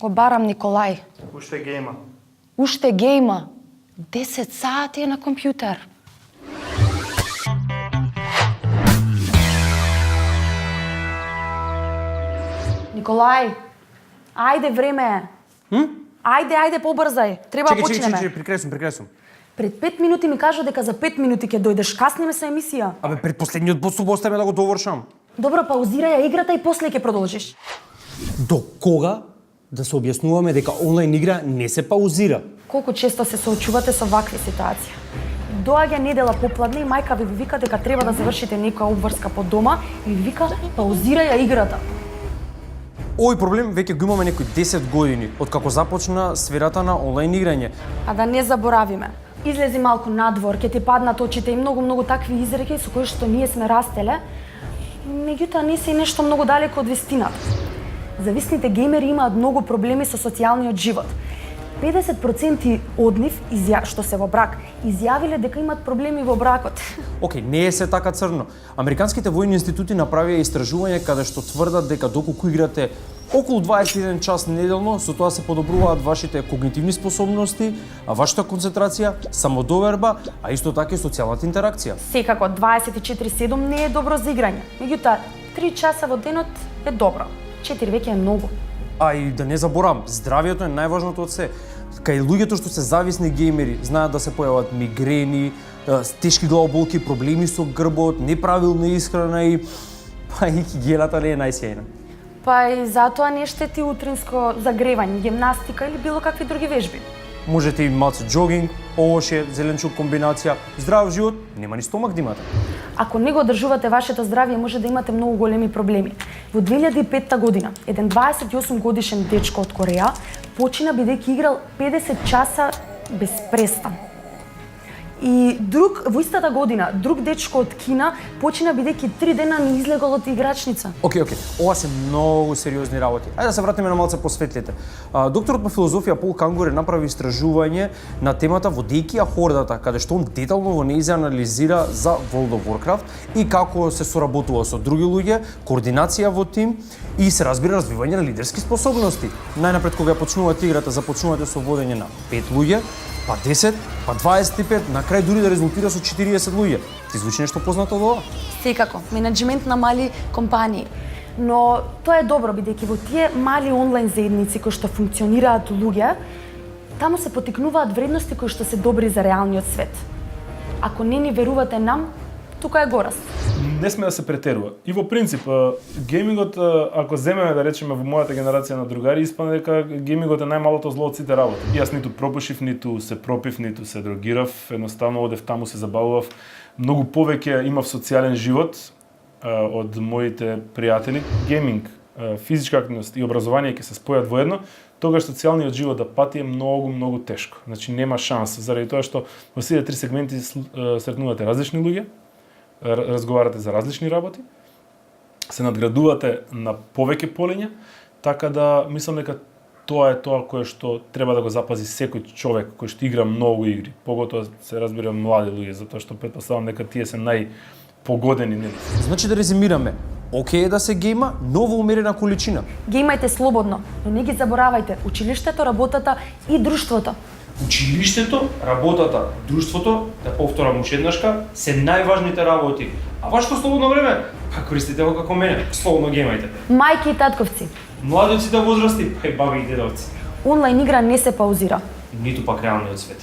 Го барам Николај. Уште гейма. Уште гейма. 10 сати е на компјутер. Николај, ајде време е. Ајде, побрзај. Треба да почнеме. Чекај, прекресум. Пред 5 минути ми кажа дека за 5 минути ќе дојдеш. Касниме со емисија. Абе, пред последниот посуп остави да го довршам. Добро, паузирај ја играта и после ќе продолжиш. До кога да се објаснуваме дека онлайн игра не се паузира? Колку често се соочувате со вакви ситуации? Доаѓа недела попладне и мајка ви вика дека треба да завршите некоја обврска по дома и ви вика паузирај ја играта. Овој проблем веќе го имаме некои 10 години, откако започна сферата на онлайн играње. А да не заборавиме, излези малку надвор, ќе ти паднат очите и многу такви изреки со кои што ние сме растеле, меѓутоа не се и нешто многу далеко од вистината. Зависните геймери имаат многу проблеми со социјалниот живот. 50% од нив, што се во брак, изјавиле дека имаат проблеми во бракот. Океј, не е се така црно. Американските војни институти направија истражување каде што тврдат дека доколку играте околу 21 час неделно, со тоа се подобруваат вашите когнитивни способности, вашата концентрација, самодоверба, а исто така и социјалната интеракција. Секако 24/7 не е добро за играње. Меѓутоа, 3 часа во денот е добро. 4 веќе е многу. А и да не заборавам, здравието е најважното од се. Кај луѓето што се зависни геймери знаат да се појават мигрени, тешки главоболки, проблеми со грбот, неправилна исхрана и хигиената не е најсјајна. Па и затоа не штети утринско загревање, гимнастика или било какви други вежби. Можете и малце джогинг, овоше, зеленчук комбинација, здрав живот, нема ни стомак да имате. Ако не го одржувате вашето здравје, може да имате многу големи проблеми. Во 2005 година, еден 28 годишен дечко од Кореја почина бидејќи играл 50 часа без престан. И во истата година, друг дечко од Кина почина бидејќи 3 дена не излегол од играчница. Океј, ова се многу сериозни работи. Ајде да се вратиме на малце по светлите. Докторот по филозофија Пол Кангуре направи истражување на темата водејќи ја хордата, каде што он детално во нејзе анализира за World of Warcraft и како се соработува со други луѓе, координација во тим и се разбира развивање на лидерски способности. Најнапред кога ја почнувате играта, започнувате со водење на 5 луѓе, па 10, па 25, на крај дури да резултира со 40 луѓе. Ти звучи нешто познато од ова? Секако, менеджмент на мали компании. Но тоа е добро, бидејќи во тие мали онлайн заедници кои што функционираат луѓе, таму се потикнуваат вредности кои што се добри за реалниот свет. Ако не ни верувате нам, тука е гораст. Не сме да се претерува. И во принцип, геймингот, ако земеме да речеме во мојата генерација на другари, испадне дека геймингот е најмалото зло од сите работи. Јас ниту пропушив, ниту се пропив, ниту се дрогирав, едноставно одев таму се забавував. Многу повеќе имав социјален живот од моите пријатели. Гейминг, физичка активност и образование ќе се спојат воедно, тогаш социјалниот живот да пати е многу тешко. Значи нема шанс, заради тоа што во сите три сегменти сретнувате различни луѓе, разговарате за различни работи, се надградувате на повеќе полења, така да мислам дека тоа е тоа кое што треба да го запази секој човек кој што игра многу игри, поготоа се разбира млади луѓе, затоа што претпоставам дека тие се најпогодени, нели? Значи да резимираме, окей е да се гейма, но во умерена количина. Геймајте слободно, но не ги заборавајте училиштето, работата и друштвото. Училиштето, работата, друштвото, да повторам уште еднашка, се најважните работи. А вашето слободно време, па користите го како мене, слободно геймајте. Мајки и татковци, Млади од сите возрасти, па и баби и дедовци. онлайн игра не се паузира. Ниту пак реалниот свет.